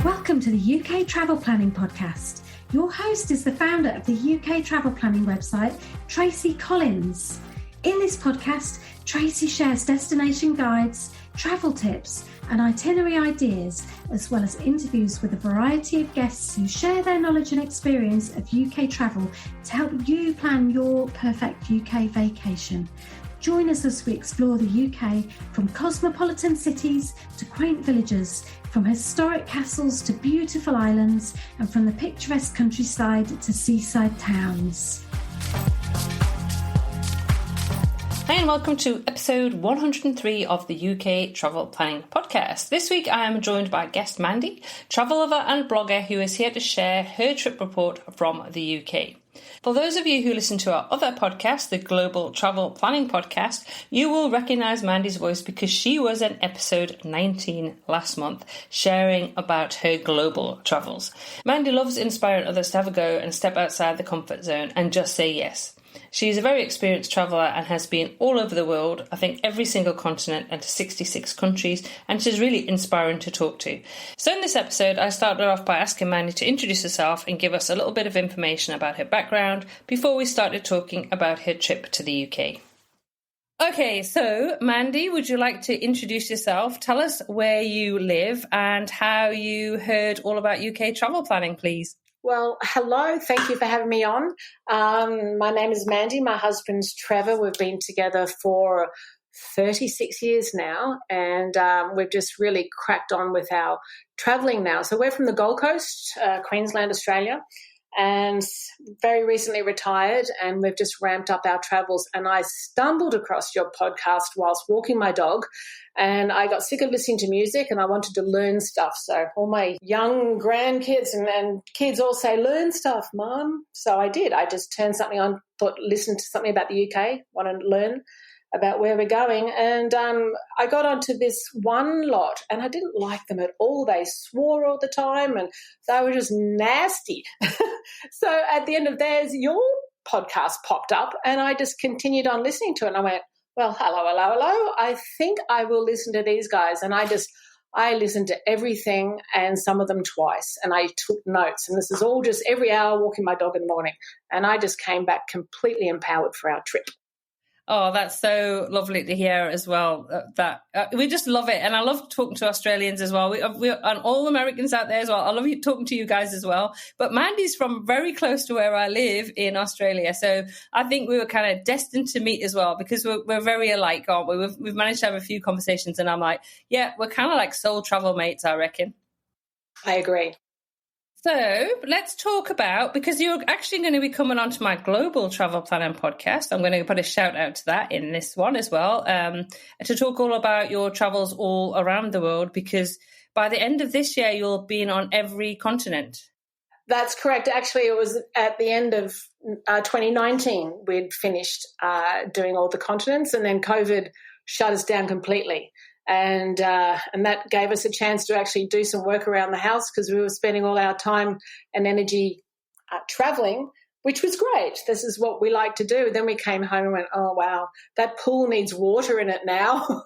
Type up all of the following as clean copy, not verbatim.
Welcome to the UK Travel Planning Podcast. Your host is the founder of the UK Travel Planning website, Tracy Collins. In this podcast, Tracy shares destination guides, travel tips, and itinerary ideas, as well as interviews with a variety of guests who share their knowledge and experience of UK travel to help you plan your perfect UK vacation. Join us as we explore the UK from cosmopolitan cities to quaint villages, from historic castles to beautiful islands, and from the picturesque countryside to seaside towns. Hi and welcome to episode 103 of the UK Travel Planning Podcast. This week I am joined by guest Mandy, travel lover and blogger who is here to share her trip report from the UK. For those of you who listen to our other podcast, the Global Travel Planning Podcast, you will recognise Mandy's voice because she was in episode 19 last month, sharing about her global travels. Mandy loves inspiring others to have a go and step outside the comfort zone and just say yes. She's a very experienced traveller and has been all over the world, I think every single continent and to 66 countries, and she's really inspiring to talk to. So in this episode, I started off by asking Mandy to introduce herself and give us a little bit of information about her background before we started talking about her trip to the UK. Okay, so Mandy, would you like to introduce yourself? Tell us where you live and how you heard all about UK travel planning, please. Well, hello. Thank you for having me on. My name is Mandy. My husband's Trevor. We've been together for 36 years now, and we've just really cracked on with our travelling now. So we're from the Gold Coast, Queensland, Australia, and very recently retired, and we've just ramped up our travels. And I stumbled across your podcast whilst walking my dog, and I got sick of listening to music and I wanted to learn stuff. So all my young grandkids and kids all say, learn stuff, Mum. So I did. I just turned something on, thought, listen to something about the UK, wanted to learn about where we're going. And I got onto this one lot and I didn't like them at all. They swore all the time and they were just nasty. So at the end of theirs, your podcast popped up and I just continued on listening to it. And I went, well, hello. I think I will listen to these guys. And I listened to everything and some of them twice. And I took notes. And this is all just every hour walking my dog in the morning. And I just came back completely empowered for our trip. Oh, that's so lovely to hear as well. We just love it. And I love talking to Australians as well. We and all Americans out there as well. I love talking to you guys as well. But Mandy's from very close to where I live in Australia. So I think we were kind of destined to meet as well because we're very alike, aren't we? We've managed to have a few conversations and I'm like, yeah, we're kind of like soul travel mates, I reckon. I agree. So let's talk about, because you're actually going to be coming onto my Global Travel Planning podcast. I'm going to put a shout out to that in this one as well, to talk all about your travels all around the world, because by the end of this year, you'll be on every continent. That's correct. Actually, it was at the end of 2019, we'd finished doing all the continents, and then COVID shut us down completely. And that gave us a chance to actually do some work around the house because we were spending all our time and energy travelling, which was great. This is what we like to do. Then we came home and went, oh, wow, that pool needs water in it now.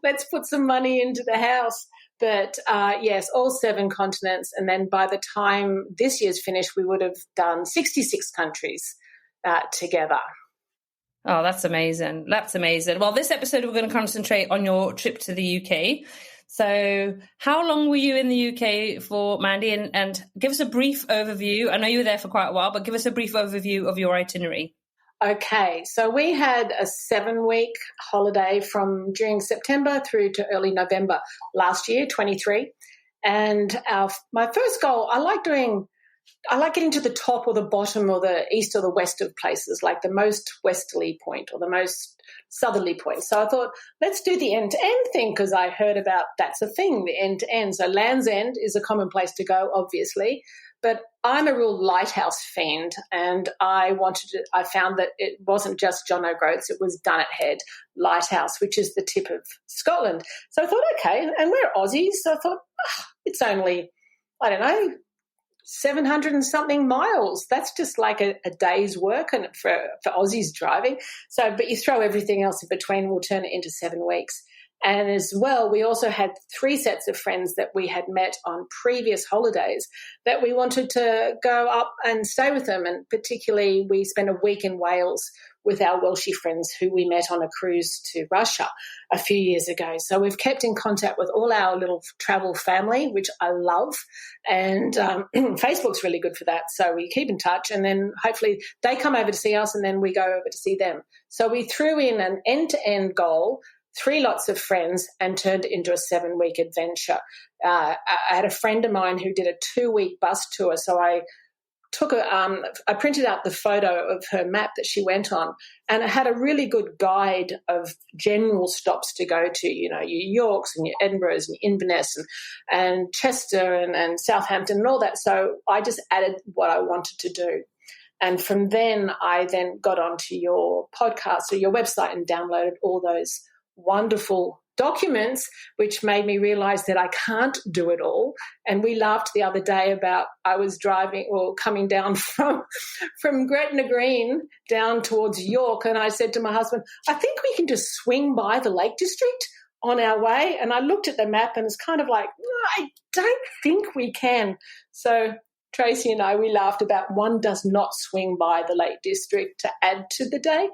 Let's put some money into the house. But, yes, all 7 continents. And then by the time this year's finished, we would have done 66 countries together. Oh, that's amazing. That's amazing. Well, this episode, we're going to concentrate on your trip to the UK. So how long were you in the UK for, Mandy? And give us a brief overview. I know you were there for quite a while, but give us a brief overview of your itinerary. Okay, so we had a 7-week holiday from during September through to early November last year, 23. And my first goal, I like getting to the top or the bottom or the east or the west of places, like the most westerly point or the most southerly point. So I thought, let's do the end-to-end thing because I heard about that's a thing, the end-to-end. So Land's End is a common place to go, obviously, but I'm a real lighthouse fiend and I found that it wasn't just John O'Groats, it was Dunnet Head Lighthouse, which is the tip of Scotland. So I thought, okay, and we're Aussies, so I thought, it's only, I don't know, 700 and something miles. That's just like a day's work and for Aussies driving. So, but you throw everything else in between, we'll turn it into 7 weeks. And as well, we also had 3 sets of friends that we had met on previous holidays that we wanted to go up and stay with them. And particularly, we spent a week in Wales with our Welshie friends who we met on a cruise to Russia a few years ago. So we've kept in contact with all our little travel family, which I love. And Facebook's really good for that. So we keep in touch, and then hopefully they come over to see us and then we go over to see them. So we threw in an end-to-end goal, 3 lots of friends, and turned it into a 7-week adventure. I had a friend of mine who did a 2-week bus tour, so I printed out the photo of her map that she went on, and it had a really good guide of general stops to go to, your Yorks and your Edinburghs and your Inverness and Chester and Southampton and all that. So I just added what I wanted to do. And from then, I then got onto your podcast or your website and downloaded all those wonderful documents, which made me realise that I can't do it all. And we laughed the other day about I was driving or coming down from Gretna Green down towards York, and I said to my husband, I think we can just swing by the Lake District on our way. And I looked at the map and it's kind of like, I don't think we can. So Tracy and I, we laughed about one does not swing by the Lake District to add to the day.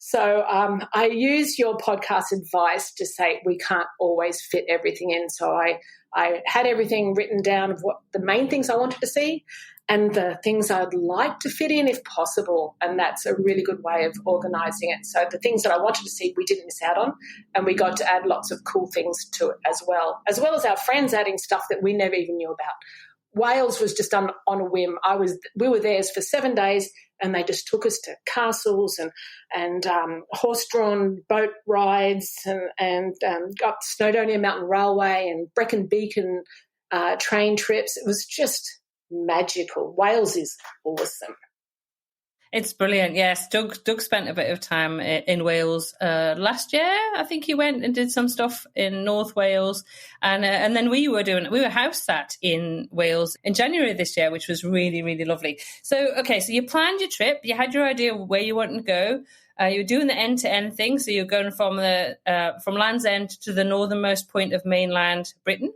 So I use your podcast advice to say we can't always fit everything in. So I had everything written down of what the main things I wanted to see and the things I'd like to fit in if possible. And that's a really good way of organising it. So the things that I wanted to see, we didn't miss out on, and we got to add lots of cool things to it as well as our friends adding stuff that we never even knew about. Wales was just done on a whim. We were there for 7 days, and they just took us to castles and horse-drawn boat rides and up Snowdonia Mountain Railway and Brecon Beacon train trips. It was just magical. Wales is awesome. It's brilliant. Yes, Doug spent a bit of time in Wales last year. I think he went and did some stuff in North Wales, and then we were house sat in Wales in January this year, which was really, really lovely. So you planned your trip, you had your idea of where you wanted to go. You were doing the end-to-end thing, so you're going from Land's End to the northernmost point of mainland Britain.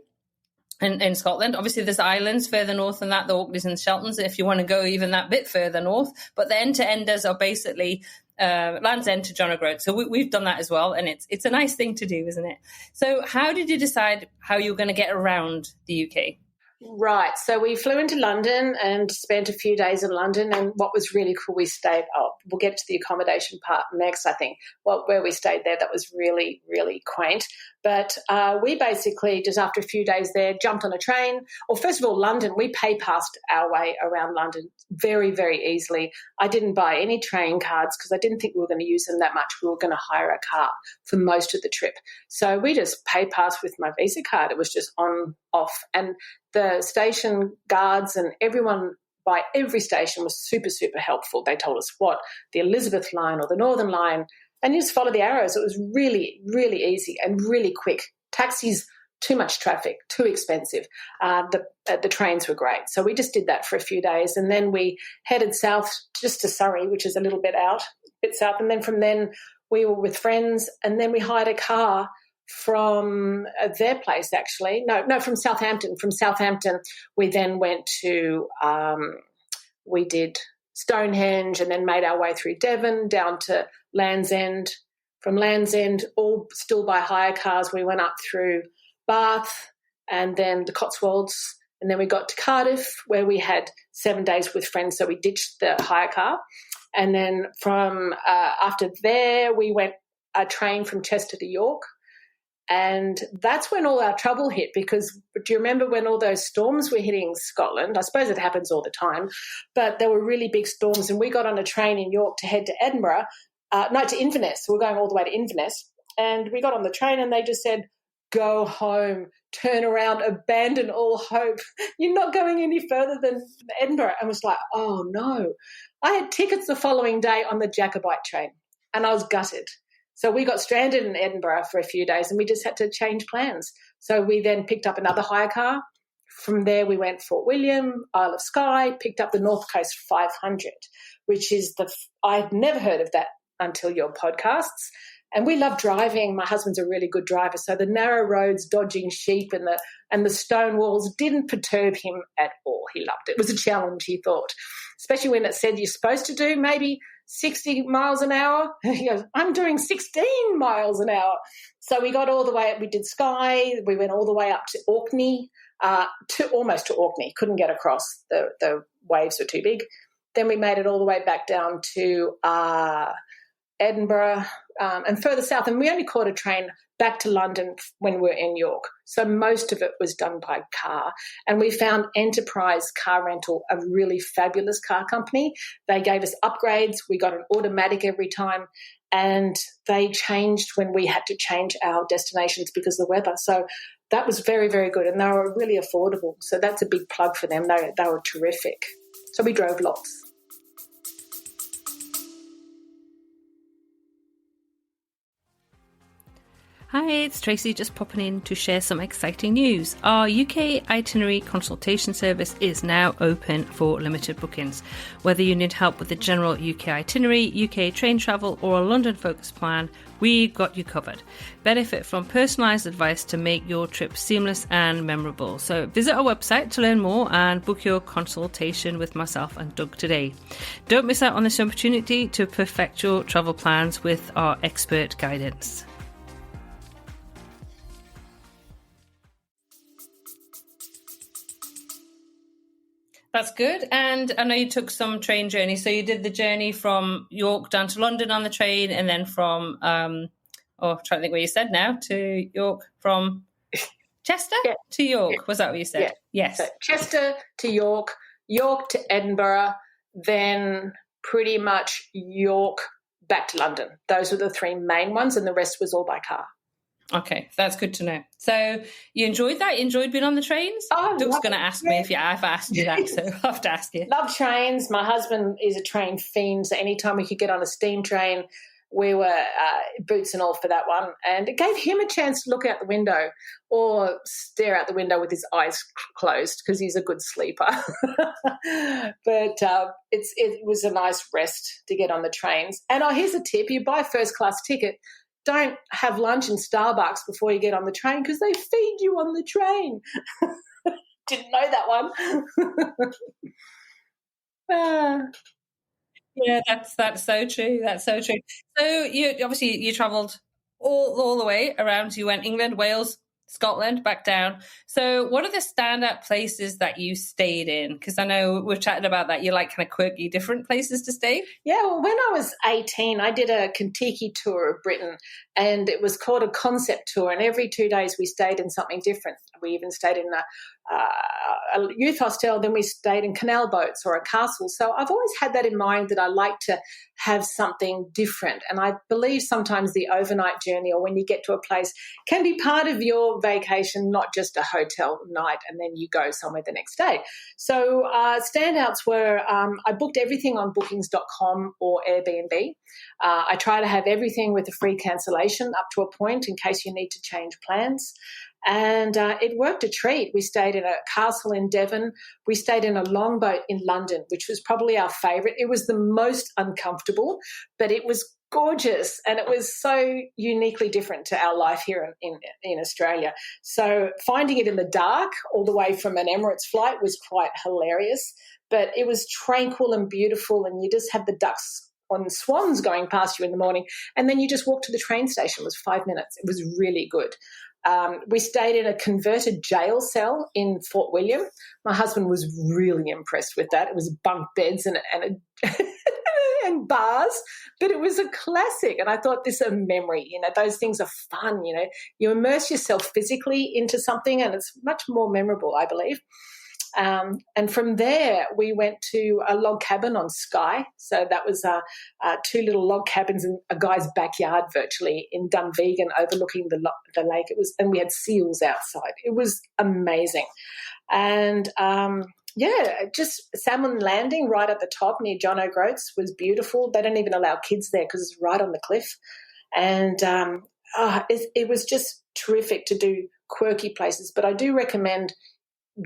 In Scotland. Obviously, there's islands further north than that, the Orkneys and Sheltons, if you want to go even that bit further north. But the end-to-enders are basically Land's End to John O'Groats. So we've done that as well, and it's a nice thing to do, isn't it? So how did you decide how you were going to get around the UK? Right. So we flew into London and spent a few days in London. And what was really cool, we stayed up. We'll get to the accommodation part next, I think. Well, where we stayed there, that was really, really quaint. But we basically, just after a few days there, jumped on a train. Well, first of all, London, we pay-passed our way around London very, very easily. I didn't buy any train cards because I didn't think we were going to use them that much. We were going to hire a car for most of the trip. So we just pay-passed with my Visa card. It was just on, off. And the station guards and everyone by every station was super, super helpful. They told us what the Elizabeth line or the Northern line, and you just follow the arrows. It was really, really easy and really quick. Taxis, too much traffic, too expensive. The trains were great. So we just did that for a few days, and then we headed south just to Surrey, which is a little bit south. And then from then we were with friends, and then we hired a car from their place, actually. No, from Southampton. From Southampton, we then went to, we did Stonehenge and then made our way through Devon down to Land's End. From Land's End, all still by hire cars, we went up through Bath and then the Cotswolds, and then we got to Cardiff where we had 7 days with friends, so we ditched the hire car. And then from after there, we went a train from Chester to York. And that's when all our trouble hit, because do you remember when all those storms were hitting Scotland? I suppose it happens all the time, but there were really big storms, and we got on a train in York to head to Edinburgh, to Inverness. So we're going all the way to Inverness, and we got on the train and they just said, go home, turn around, abandon all hope. You're not going any further than Edinburgh. And I was like, oh, no. I had tickets the following day on the Jacobite train, and I was gutted. So we got stranded in Edinburgh for a few days and we just had to change plans. So we then picked up another hire car. From there we went Fort William, Isle of Skye, picked up the North Coast 500, which is I'd never heard of that until your podcasts. And we love driving. My husband's a really good driver. So the narrow roads, dodging sheep and the stone walls didn't perturb him at all. He loved it. It was a challenge, he thought, especially when it said you're supposed to do maybe 60 miles an hour. He goes, I'm doing 16 miles an hour. So we got all the way up. We did Skye. We went all the way up to Orkney, almost to Orkney. Couldn't get across. The waves were too big. Then we made it all the way back down to Edinburgh and further south. And we only caught a train back to London when we were in York. So most of it was done by car. And we found Enterprise Car Rental a really fabulous car company. They gave us upgrades. We got an automatic every time. And they changed when we had to change our destinations because of the weather. So that was very, very good. And they were really affordable. So that's a big plug for them. They were terrific. So we drove lots. Hi, it's Tracy just popping in to share some exciting news. Our UK itinerary consultation service is now open for limited bookings. Whether you need help with the general UK itinerary, UK train travel or a London focus plan, we've got you covered. Benefit from personalised advice to make your trip seamless and memorable. So visit our website to learn more and book your consultation with myself and Doug today. Don't miss out on this opportunity to perfect your travel plans with our expert guidance. That's good. And I know you took some train journey. So you did the journey from York down to London on the train, and then from, trying to think what you said now, to York, from Chester to York. Was that what you said? Yeah. Yes. So Chester to York, York to Edinburgh, then pretty much York back to London. Those were the three main ones, and the rest was all by car. Okay, that's good to know. So you enjoyed that? You enjoyed being on the trains? Doug's going to ask me if I've asked you that, so I'll have to ask you. Love trains. My husband is a train fiend, so anytime we could get on a steam train, we were boots and all for that one. And it gave him a chance to look out the window or stare out the window with his eyes closed because he's a good sleeper. But it was a nice rest to get on the trains. And here's a tip. You buy a first-class ticket, don't have lunch in Starbucks before you get on the train because they feed you on the train. Didn't know that one. Yeah, that's so true. That's so true. So you travelled all the way around. You went England, Wales, Scotland, back down. So what are the standout places that you stayed in? Because I know we've chatted about that. You like kind of quirky, different places to stay. Yeah, well, when I was 18, I did a Kentucky tour of Britain, and it was called a concept tour. And every 2 days we stayed in something different. We even stayed in a youth hostel, then we stayed in canal boats or a castle. So I've always had that in mind that I like to have something different. And I believe sometimes the overnight journey or when you get to a place can be part of your vacation, not just a hotel night and then you go somewhere the next day. So standouts were I booked everything on bookings.com or Airbnb. I try to have everything with a free cancellation up to a point in case you need to change plans. And it worked a treat. We stayed in a castle in Devon. We stayed in a longboat in London, which was probably our favourite. It was the most uncomfortable, but it was gorgeous and it was so uniquely different to our life here in Australia. So finding it in the dark all the way from an Emirates flight was quite hilarious, but it was tranquil and beautiful, and you just had the ducks on swans going past you in the morning, and then you just walked to the train station. It was 5 minutes. It was really good. We stayed in a converted jail cell in Fort William. My husband was really impressed with that. It was bunk beds and and bars, but it was a classic. And I thought, this is a memory. Those things are fun. You immerse yourself physically into something, and it's much more memorable, I believe. And from there, we went to a log cabin on Skye. So that was 2 little log cabins in a guy's backyard, virtually in Dunvegan, overlooking the lake. And we had seals outside. It was amazing. And just Salmon Landing right at the top near John O'Groats was beautiful. They don't even allow kids there because it's right on the cliff. And it was just terrific to do quirky places. But I do recommend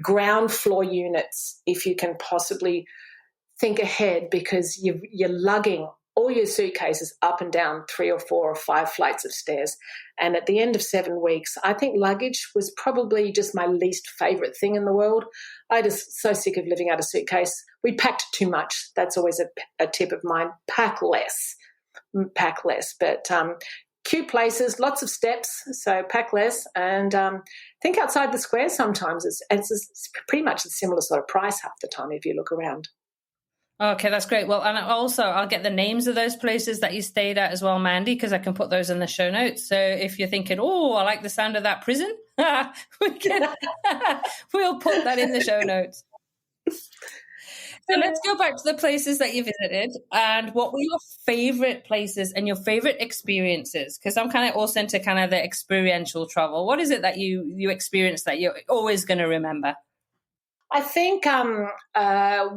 ground floor units if you can possibly think ahead, because you're lugging all your suitcases up and down 3 or 4 or 5 flights of stairs. And at the end of 7 weeks, I think luggage was probably just my least favourite thing in the world. I just so sick of living out a suitcase. We packed too much. That's always a tip of mine. Pack less. But cute places, lots of steps, so pack less. And think outside the square sometimes. It's pretty much a similar sort of price half the time if you look around. Okay, that's great. Well, and also I'll get the names of those places that you stayed at as well, Mandy, because I can put those in the show notes. So if you're thinking, oh, I like the sound of that prison, we'll put that in the show notes. So let's go back to the places that you visited, and what were your favourite places and your favourite experiences? Because I'm kind of also into kind of the experiential travel. What is it that you experienced that you're always going to remember? I think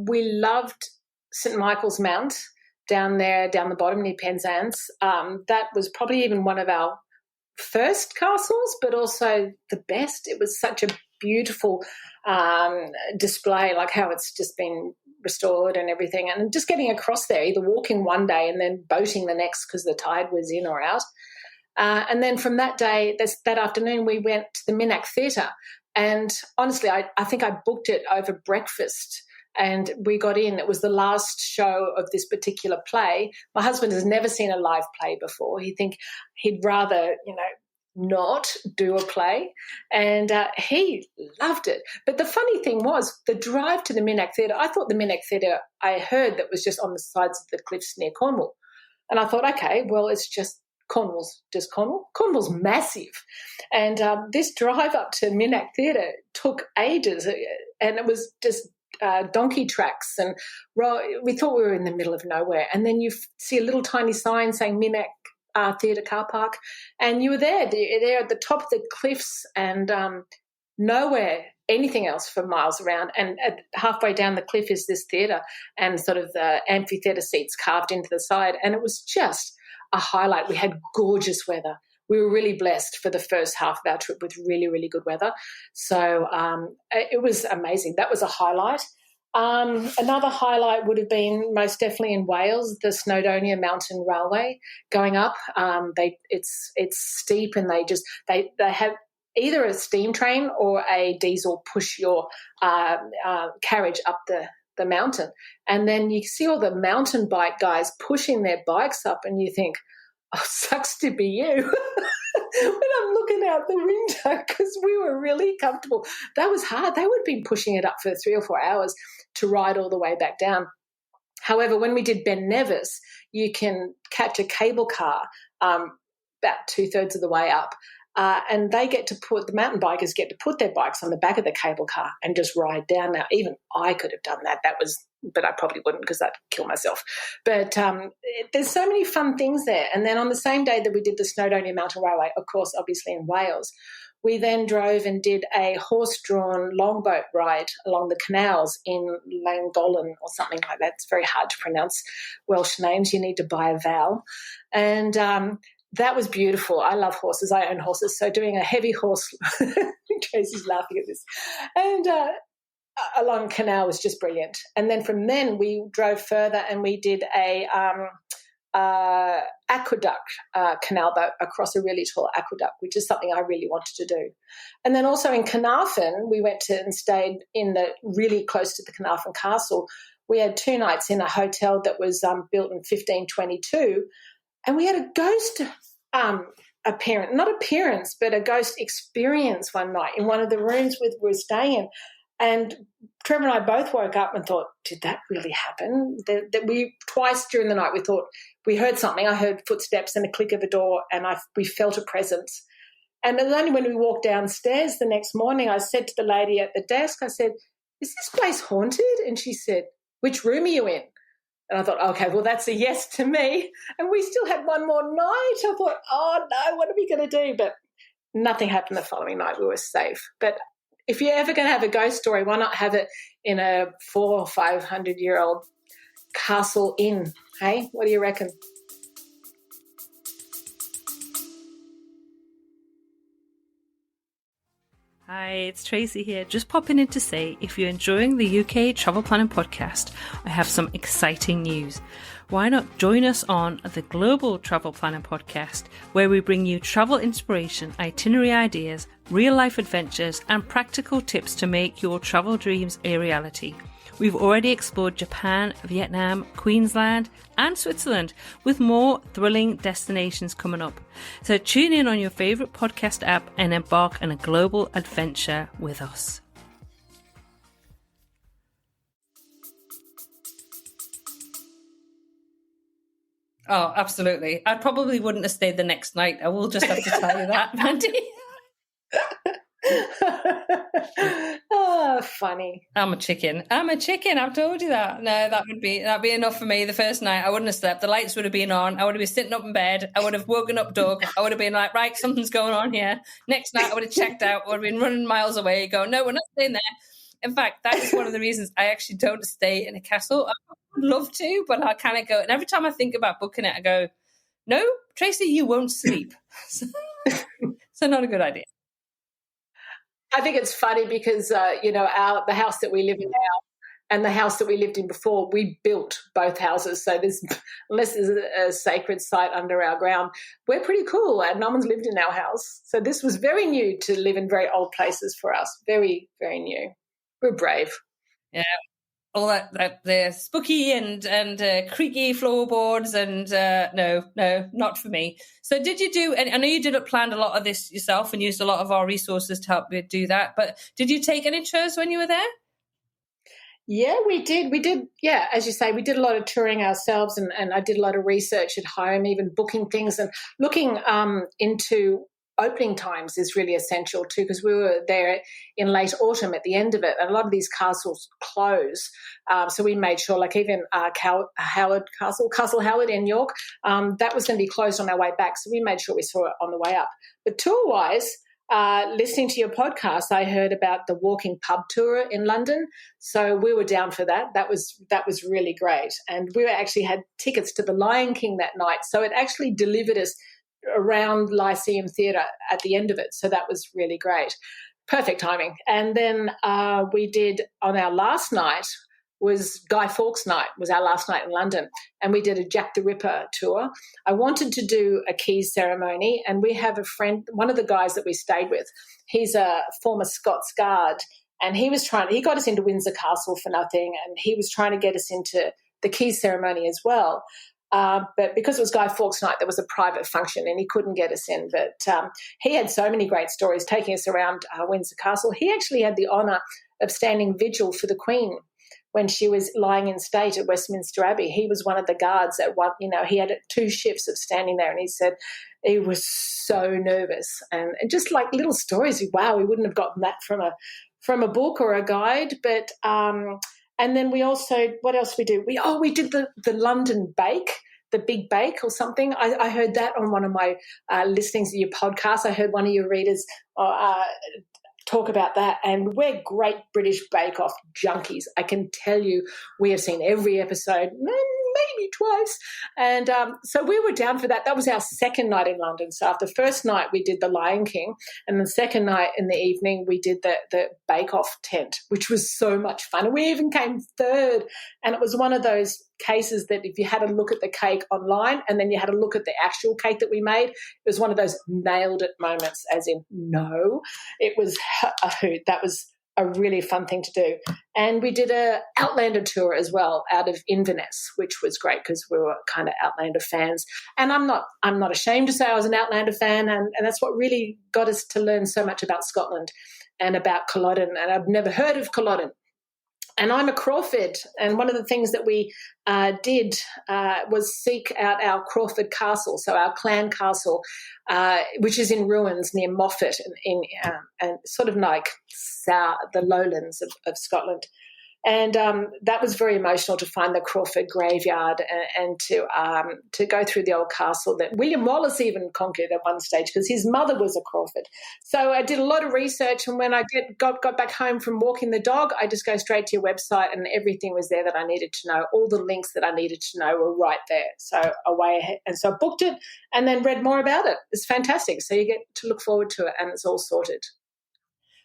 we loved St Michael's Mount down there, down the bottom near Penzance. That was probably even one of our first castles, but also the best. It was such a beautiful display, like how it's just been restored and everything, and just getting across there, either walking one day and then boating the next because the tide was in or out. And then from that day, that afternoon, we went to the Minack Theatre. And honestly, I think I booked it over breakfast and we got in. It was the last show of this particular play. My husband has never seen a live play before. He'd rather, not do a play, and he loved it. But the funny thing was the drive to the Minack Theatre. I thought the Minack Theatre, I heard that was just on the sides of the cliffs near Cornwall. And I thought, okay, well, it's just Cornwall's Cornwall. Cornwall's massive. And this drive up to Minack Theatre took ages, and it was just donkey tracks. And we thought we were in the middle of nowhere. And then you see a little tiny sign saying Minack Theatre car park, and you were there at the top of the cliffs, and nowhere anything else for miles around. And halfway down the cliff is this theatre, and sort of the amphitheatre seats carved into the side, and it was just a highlight. We had gorgeous weather. We were really blessed for the first half of our trip with really, really good weather. So it was amazing. That was a highlight. Another highlight would have been most definitely in Wales, the Snowdonia Mountain Railway going up. It's steep, and they have either a steam train or a diesel push your carriage up the mountain. And then you see all the mountain bike guys pushing their bikes up, and you think, oh, sucks to be you. When I'm looking out the window, because we were really comfortable. That was hard. They would have been pushing it up for 3 or 4 hours to ride all the way back down. However, when we did Ben Nevis, you can catch a cable car about 2/3 of the way up, and the mountain bikers get to put their bikes on the back of the cable car and just ride down. Now, even I could have done that. But I probably wouldn't, because I'd kill myself. But there's so many fun things there. And then on the same day that we did the Snowdonia Mountain Railway, of course, obviously in Wales, we then drove and did a horse-drawn longboat ride along the canals in Llangollen or something like that. It's very hard to pronounce Welsh names. You need to buy a vowel. And that was beautiful. I love horses. I own horses. So doing a heavy horse, Tracy's laughing at this, and along canal was just brilliant. And then from then we drove further and we did a aqueduct canal boat across a really tall aqueduct, which is something I really wanted to do. And then also in Carnarvon, we went to and stayed in really close to the Carnarvon Castle. We had 2 nights in a hotel that was built in 1522, and we had a ghost but a ghost experience one night in one of the rooms we were staying in. And Trevor and I both woke up and thought, did that really happen? We twice during the night we thought we heard something. I heard footsteps and a click of a door, and we felt a presence. And it was only when we walked downstairs the next morning, I said to the lady at the desk, I said, is this place haunted? And she said, which room are you in? And I thought, okay, well, that's a yes to me. And we still had one more night. I thought, oh, no, what are we going to do? But nothing happened the following night. We were safe. But if you're ever going to have a ghost story, why not have it in a 400 or 500-year-old castle inn? Hey, what do you reckon? Hi, it's Tracy here. Just popping in to say, if you're enjoying the UK Travel Planning Podcast, I have some exciting news. Why not join us on the Global Travel Planning Podcast, where we bring you travel inspiration, itinerary ideas, real-life adventures, and practical tips to make your travel dreams a reality. We've already explored Japan, Vietnam, Queensland, and Switzerland, with more thrilling destinations coming up. So tune in on your favourite podcast app and embark on a global adventure with us. Oh, absolutely. I probably wouldn't have stayed the next night. I will just have to tell you that, Mandy. Oh, funny. I'm a chicken. I've told you that. No, that'd be enough for me the first night. I wouldn't have slept. The lights would have been on. I would have been sitting up in bed. I would have woken up Doug. I would have been like, right, something's going on here. Next night I would have checked out. I would have been running miles away going, no, we're not staying there. In fact, that is one of the reasons I actually don't stay in a castle. I would love to, but I kind of go, and every time I think about booking it, I go, no, Tracy, you won't sleep. So not a good idea. I think it's funny because, the house that we live in now and the house that we lived in before, we built both houses. So unless there's a sacred site under our ground, we're pretty cool and no one's lived in our house. So this was very new to live in very old places for us. Very, very new. We're brave. Yeah. All that the spooky and creaky floorboards and no, not for me. So did you do? And I know you did plan a lot of this yourself and used a lot of our resources to help you do that. But did you take any tours when you were there? Yeah, we did. Yeah, as you say, we did a lot of touring ourselves, and I did a lot of research at home, even booking things and looking into. Opening times is really essential too, because we were there in late autumn at the end of it, and a lot of these castles close. So we made sure, like even Castle Howard in York, that was going to be closed on our way back. So we made sure we saw it on the way up. But tour-wise, listening to your podcast, I heard about the walking pub tour in London. So we were down for that. That was really great, and we actually had tickets to the Lion King that night. So it actually delivered us around Lyceum Theatre at the end of it. So that was really great. Perfect timing. And then we did, on our last night, was Guy Fawkes night, was our last night in London. And we did a Jack the Ripper tour. I wanted to do a keys ceremony, and we have a friend, one of the guys that we stayed with, he's a former Scots Guard, and he got us into Windsor Castle for nothing, and he was trying to get us into the keys ceremony as well. But because it was Guy Fawkes night, there was a private function and he couldn't get us in. But he had so many great stories taking us around Windsor Castle. He actually had the honour of standing vigil for the Queen when she was lying in state at Westminster Abbey. He was one of the guards at one, he had 2 shifts of standing there, and he said he was so nervous. And just like little stories, wow, we wouldn't have gotten that from a book or a guide. But and then we also, what else we do? We did the London Bake, the Big Bake or something. I heard that on one of my listenings of your podcast. I heard one of your readers talk about that, and we're great British Bake Off junkies. I can tell you we have seen every episode, maybe twice. And so we were down for that. That was our second night in London. So after the first night, we did the Lion King, and the second night in the evening, we did the Bake Off tent, which was so much fun. And we even came third. And it was one of those cases that if you had a look at the cake online and then you had a look at the actual cake that we made, it was one of those nailed it moments, as in no. It was a hoot. That was a really fun thing to do. And we did a Outlander tour as well out of Inverness, which was great because we were kind of Outlander fans. And I'm not ashamed to say I was an Outlander fan, and that's what really got us to learn so much about Scotland and about Culloden. And I've never heard of Culloden. And I'm a Crawford, and one of the things that we did was seek out our Crawford Castle, so our clan castle, which is in ruins near Moffat, and sort of like the lowlands of Scotland. And that was very emotional to find the Crawford graveyard and to go through the old castle that William Wallace even conquered at one stage because his mother was a Crawford. So I did a lot of research, and when I got back home from walking the dog, I just go straight to your website and everything was there that I needed to know. All the links that I needed to know were right there. So away ahead. And so I booked it and then read more about it. It's fantastic. So you get to look forward to it, and it's all sorted.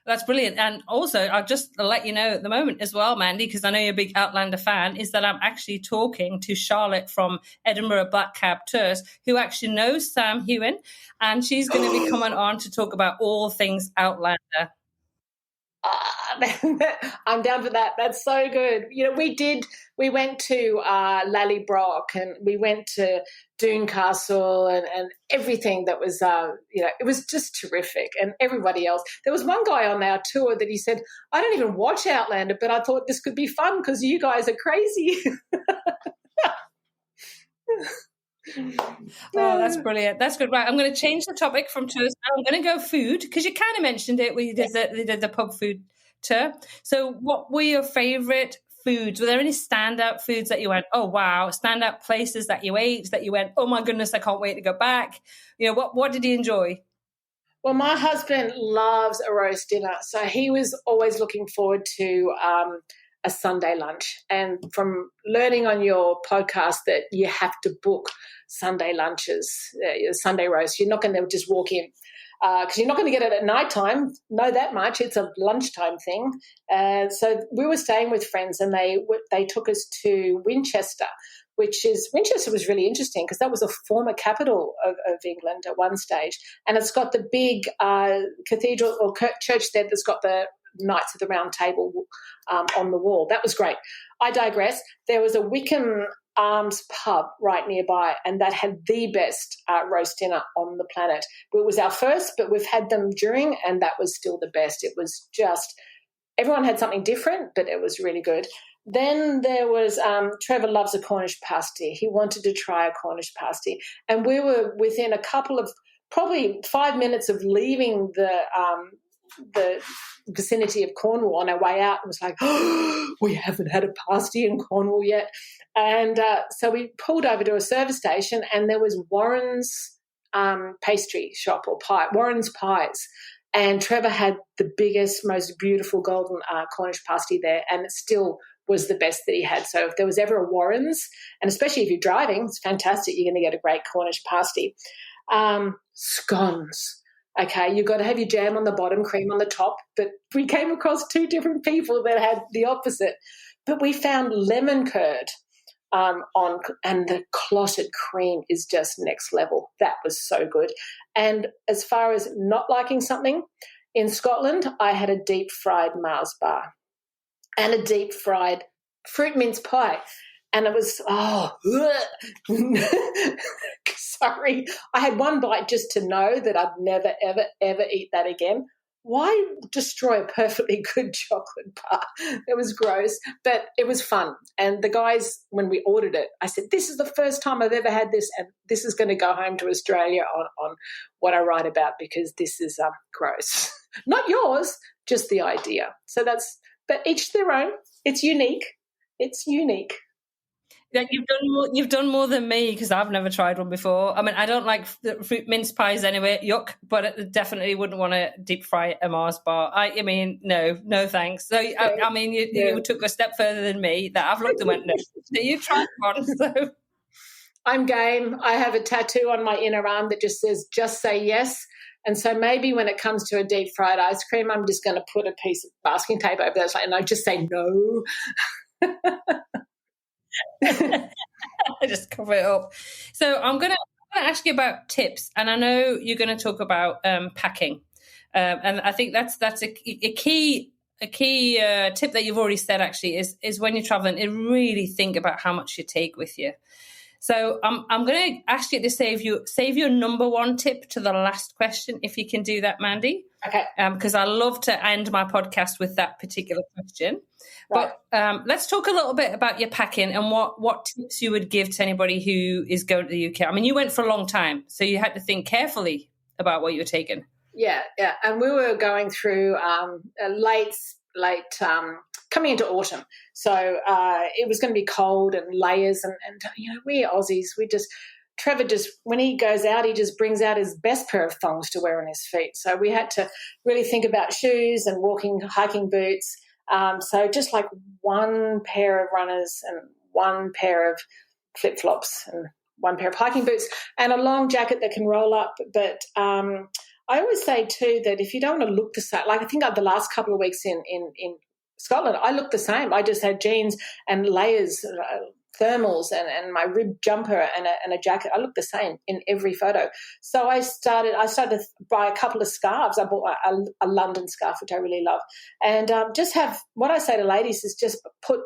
That's brilliant. And also, I'll just let you know at the moment as well, Mandy, because I know you're a big Outlander fan, is that I'm actually talking to Charlotte from Edinburgh Black Cab Tours, who actually knows Sam Hewen, and she's going to be coming on to talk about all things Outlander. I'm down for that. That's so good. We went to Lallybroch, and we went to Doon Castle, and everything that was, it was just terrific. And everybody else. There was one guy on our tour that he said, I don't even watch Outlander, but I thought this could be fun because you guys are crazy. Oh, that's brilliant. That's good. Right, I'm going to change the topic from tours. I'm going to go food, because you kind of mentioned it when you did the pub food tour. So what were your favourite foods? Were there any standout foods that you went, oh, wow, standout places that you ate that you went, oh, my goodness, I can't wait to go back? What did you enjoy? Well, my husband loves a roast dinner, so he was always looking forward to a Sunday lunch. And from learning on your podcast that you have to book Sunday lunches, Sunday roast, you're not going to just walk in because you're not going to get it at night time. Know that much. It's a lunchtime thing. So we were staying with friends, and they took us to Winchester. Winchester was really interesting because that was a former capital of England at one stage, and it's got the big cathedral or church there that's got the Knights of the Round Table on the wall. That was great. I digress. There was a Wickham Arms pub right nearby, and that had the best roast dinner on the planet. It was our first, but we've had them during, and that was still the best. It was just, everyone had something different, but it was really good. Then there was Trevor loves a Cornish pasty. He wanted to try a Cornish pasty, and we were within a couple of probably 5 minutes of leaving the vicinity of Cornwall on our way out, and was like, oh, we haven't had a pasty in Cornwall yet. And so we pulled over to a service station, and there was Warren's pastry shop or pie, Warren's Pies. And Trevor had the biggest, most beautiful golden Cornish pasty there, and it still was the best that he had. So if there was ever a Warren's, and especially if you're driving, it's fantastic. You're going to get a great Cornish pasty. Scones. Okay, you've got to have your jam on the bottom, cream on the top. But we came across two different people that had the opposite. But we found lemon curd and the clotted cream is just next level. That was so good. And as far as not liking something, in Scotland, I had a deep-fried Mars bar and a deep-fried fruit mince pie. And it was, sorry. I had one bite just to know that I'd never, ever, ever eat that again. Why destroy a perfectly good chocolate bar? It was gross, but it was fun. And the guys, when we ordered it, I said, this is the first time I've ever had this, and this is going to go home to Australia on what I write about, because this is gross. Not yours, just the idea. So but each their own. It's unique. It's unique. Yeah, you've done more than me, because I've never tried one before. I mean, I don't like fruit mince pies anyway, yuck, but I definitely wouldn't want to deep fry a Mars bar. I mean, no thanks. So, I mean, you took a step further than me. That I've looked and went, no. So you tried one, so. I'm game. I have a tattoo on my inner arm that just says, just say yes. And so maybe when it comes to a deep fried ice cream, I'm just going to put a piece of masking tape over that, and I just say no. I just cover it up. So I'm going to ask you about tips, and I know you're going to talk about packing, and I think that's a key tip that you've already said. Actually, is when you're traveling, really think about how much you take with you. So I'm going to ask you to save your number one tip to the last question, if you can do that, Mandy. Okay. Because I love to end my podcast with that particular question. Right. But let's talk a little bit about your packing and what tips you would give to anybody who is going to the UK. I mean, you went for a long time, so you had to think carefully about what you were taking. Yeah. And we were going through late coming into autumn. So it was going to be cold and layers. And we're Aussies. Trevor when he goes out, he just brings out his best pair of thongs to wear on his feet. So we had to really think about shoes and hiking boots. So just like one pair of runners and one pair of flip-flops and one pair of hiking boots and a long jacket that can roll up. But I always say too that if you don't want to look the same, like I think the last couple of weeks in Scotland, I looked the same. I just had jeans and layers, thermals, and my ribbed jumper and a jacket. I looked the same in every photo. So I started to buy a couple of scarves. I bought a London scarf, which I really love, and just have, what I say to ladies is just put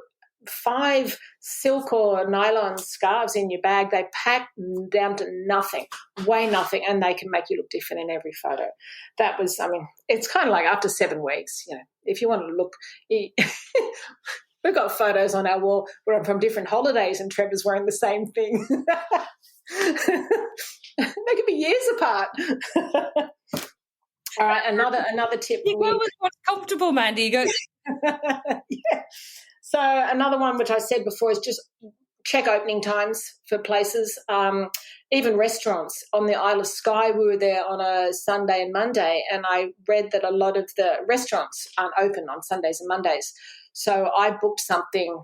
5 silk or nylon scarves in your bag. They pack down to nothing, weigh nothing, and they can make you look different in every photo. That was, I mean, it's kind of like after 7 weeks, if you want to look, we've got photos on our wall where I'm from different holidays and Trevor's wearing the same thing. They could be years apart. All right, another tip. You go with what's comfortable, Mandy. You go. Yeah. So another one, which I said before, is just check opening times for places, even restaurants. On the Isle of Skye, we were there on a Sunday and Monday, and I read that a lot of the restaurants aren't open on Sundays and Mondays. So I booked something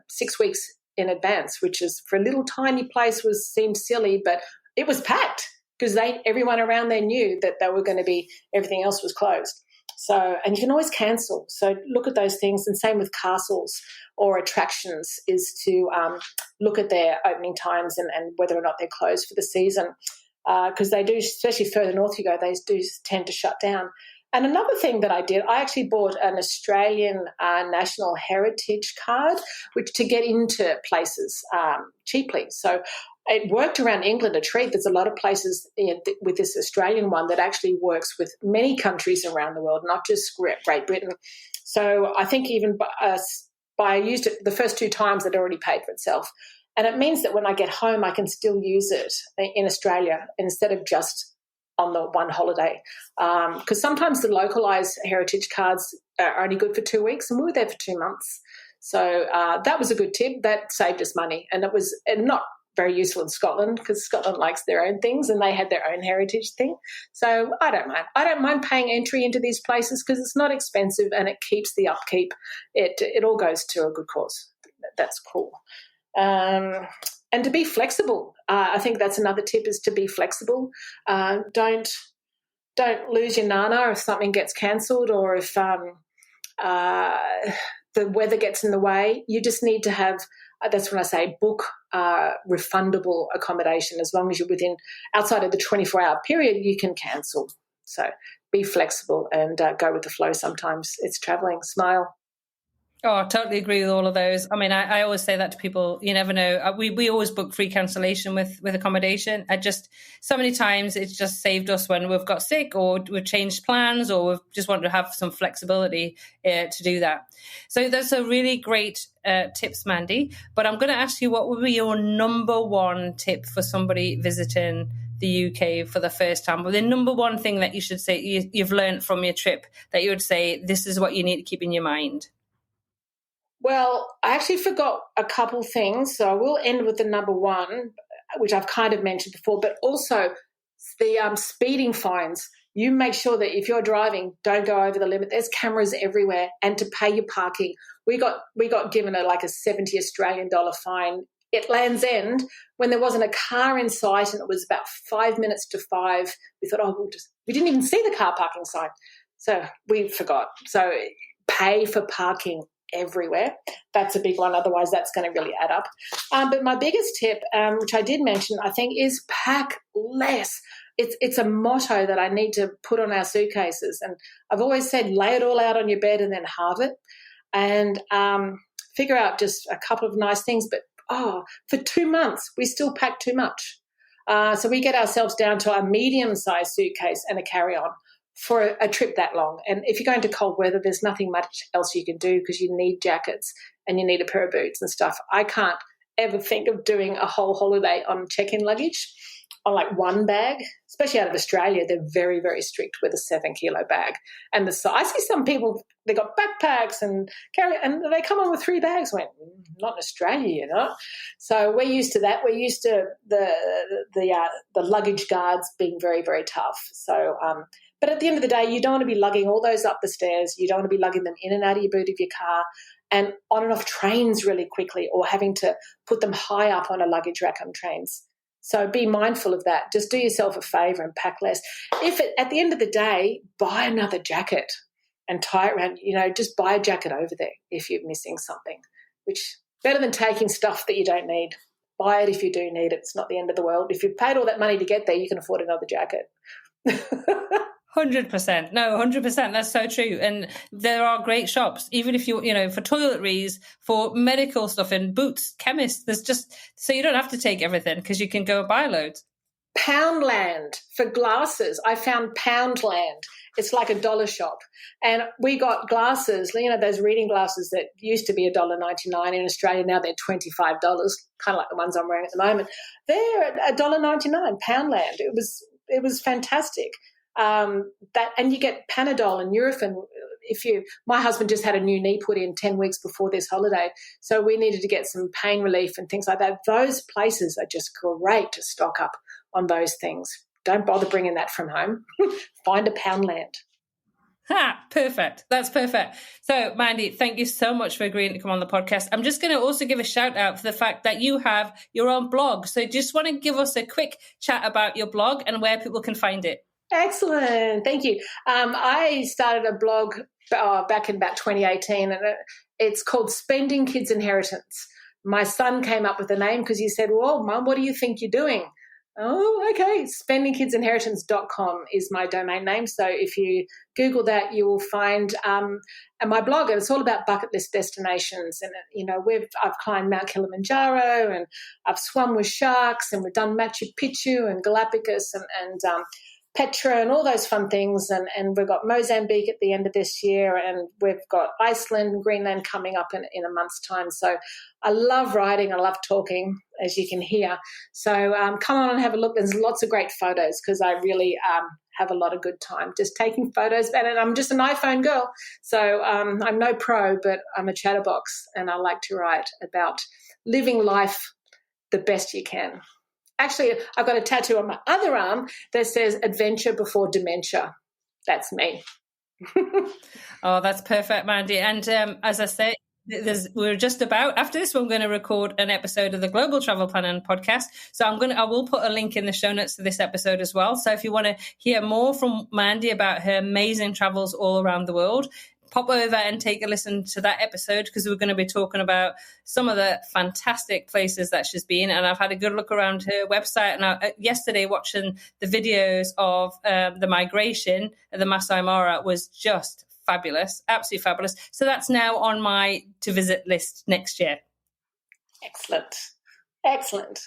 6 weeks in advance, which is, for a little tiny place, seemed silly, but it was packed because everyone around there knew that they were going to be, everything else was closed. So, and you can always cancel. So look at those things, and same with castles or attractions, is to look at their opening times and whether or not they're closed for the season, because they do, especially further north you go, they do tend to shut down. And another thing that I did, I actually bought an Australian National Heritage card, which to get into places cheaply. So it worked around England a treat. There's a lot of places with this Australian one that actually works with many countries around the world, not just Great Britain. So I think even I used it the first 2 times, it already paid for itself. And it means that when I get home, I can still use it in Australia instead of just on the one holiday, because sometimes the localised heritage cards are only good for 2 weeks, and we were there for 2 months. So that was a good tip. That saved us money, and it was not very useful in Scotland because Scotland likes their own things and they had their own heritage thing. So I don't mind. I don't mind paying entry into these places because it's not expensive and it keeps the upkeep. It all goes to a good cause. That's cool. And to be flexible. I think that's another tip, is to be flexible. Don't lose your nana if something gets cancelled, or if the weather gets in the way. You just need to have, that's when I say book refundable accommodation. As long as you're outside of the 24-hour period, you can cancel. So be flexible and go with the flow. Sometimes it's travelling. Smile. Oh, I totally agree with all of those. I mean, I always say that to people. You never know. We always book free cancellation with accommodation. So many times it's just saved us when we've got sick or we've changed plans or we've just wanted to have some flexibility to do that. So that's a really great tips, Mandy. But I'm going to ask you, what would be your number one tip for somebody visiting the UK for the first time? Well, the number one thing that you should say you've learned from your trip that you would say, this is what you need to keep in your mind. Well, I actually forgot a couple things, so I will end with the number one, which I've kind of mentioned before, but also the speeding fines. You make sure that if you're driving, don't go over the limit. There's cameras everywhere, and to pay your parking. We got given a 70 Australian dollar fine at Land's End when there wasn't a car in sight, and it was about 5 minutes to 5. We thought, we didn't even see the car parking sign, so we forgot. So pay for parking everywhere. That's a big one. Otherwise, that's going to really add up. But my biggest tip, which I did mention, I think, is pack less. It's a motto that I need to put on our suitcases. And I've always said, lay it all out on your bed and then halve it, and figure out just a couple of nice things. But for 2 months, we still pack too much. So we get ourselves down to a medium-sized suitcase and a carry-on for a trip that long. And if you're going to cold weather, there's nothing much else you can do because you need jackets and you need a pair of boots and stuff. I can't ever think of doing a whole holiday on check-in luggage on one bag, especially out of Australia. They're very, very strict with a 7-kilo bag. And I see some people, they got backpacks and they come on with 3 bags. I went, not in Australia, So we're used to that. We're used to the luggage guards being very, very tough. So, but at the end of the day, you don't want to be lugging all those up the stairs. You don't want to be lugging them in and out of your boot of your car and on and off trains really quickly, or having to put them high up on a luggage rack on trains. So be mindful of that. Just do yourself a favour and pack less. At the end of the day, buy another jacket and tie it around, just buy a jacket over there if you're missing something, which better than taking stuff that you don't need. Buy it if you do need it. It's not the end of the world. If you've paid all that money to get there, you can afford another jacket. 100%. No, 100%. That's so true. And there are great shops, even if you, for toiletries, for medical stuff and boots, chemists, there's just, so you don't have to take everything because you can go buy loads. Poundland for glasses. I found Poundland. It's like $1 shop. And we got glasses, those reading glasses that used to be $1.99 in Australia. Now they're $25, kind of like the ones I'm wearing at the moment. They're $1.99, Poundland. It was fantastic. And you get Panadol and Nurofen. My husband just had a new knee put in 10 weeks before this holiday, so we needed to get some pain relief and things like that. Those places are just great to stock up on those things. Don't bother bringing that from home. Find a Poundland. Perfect. That's perfect. So, Mandy, thank you so much for agreeing to come on the podcast. I'm just going to also give a shout out for the fact that you have your own blog. So just want to give us a quick chat about your blog and where people can find it. Excellent. Thank you. I started a blog back in about 2018, and it's called Spending Kids' Inheritance. My son came up with the name because he said, well, Mum, what do you think you're doing? Oh, okay. Spendingkidsinheritance.com is my domain name. So if you Google that, you will find my blog, and it's all about bucket list destinations. And, I've climbed Mount Kilimanjaro, and I've swum with sharks, and we've done Machu Picchu and Galapagos and Petra and all those fun things. And we've got Mozambique at the end of this year, and we've got Iceland and Greenland coming up in a month's time. So I love writing. I love talking, as you can hear. So come on and have a look. There's lots of great photos because I really have a lot of good time just taking photos. And I'm just an iPhone girl. So I'm no pro, but I'm a chatterbox, and I like to write about living life the best you can. Actually, I've got a tattoo on my other arm that says adventure before dementia. That's me. Oh, that's perfect, Mandy. And as I say, we're just about, after this, we're going to record an episode of the Global Travel Planning Podcast. So I will put a link in the show notes to this episode as well. So if you want to hear more from Mandy about her amazing travels all around the world, pop over and take a listen to that episode, because we're going to be talking about some of the fantastic places that she's been. And I've had a good look around her website. And yesterday, watching the videos of the migration of the Masai Mara was just fabulous, absolutely fabulous. So that's now on my to visit list next year. Excellent.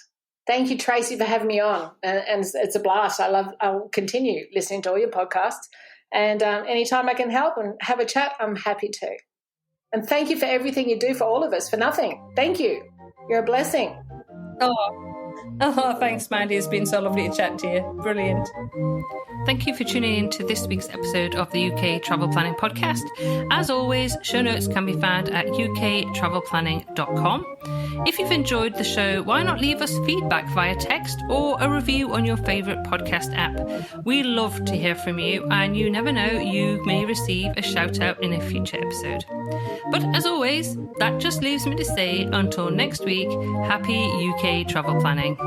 Thank you, Tracy, for having me on. And it's a blast. I'll continue listening to all your podcasts. And anytime I can help and have a chat, I'm happy to. And thank you for everything you do for all of us, for nothing. Thank you. You're a blessing. Oh, thanks, Mandy. It's been so lovely to chat to you. Brilliant. Thank you for tuning in to this week's episode of the UK Travel Planning Podcast. As always, show notes can be found at uktravelplanning.com. If you've enjoyed the show, why not leave us feedback via text or a review on your favourite podcast app? We love to hear from you, and you never know, you may receive a shout out in a future episode. But as always, that just leaves me to say, until next week, happy UK travel planning.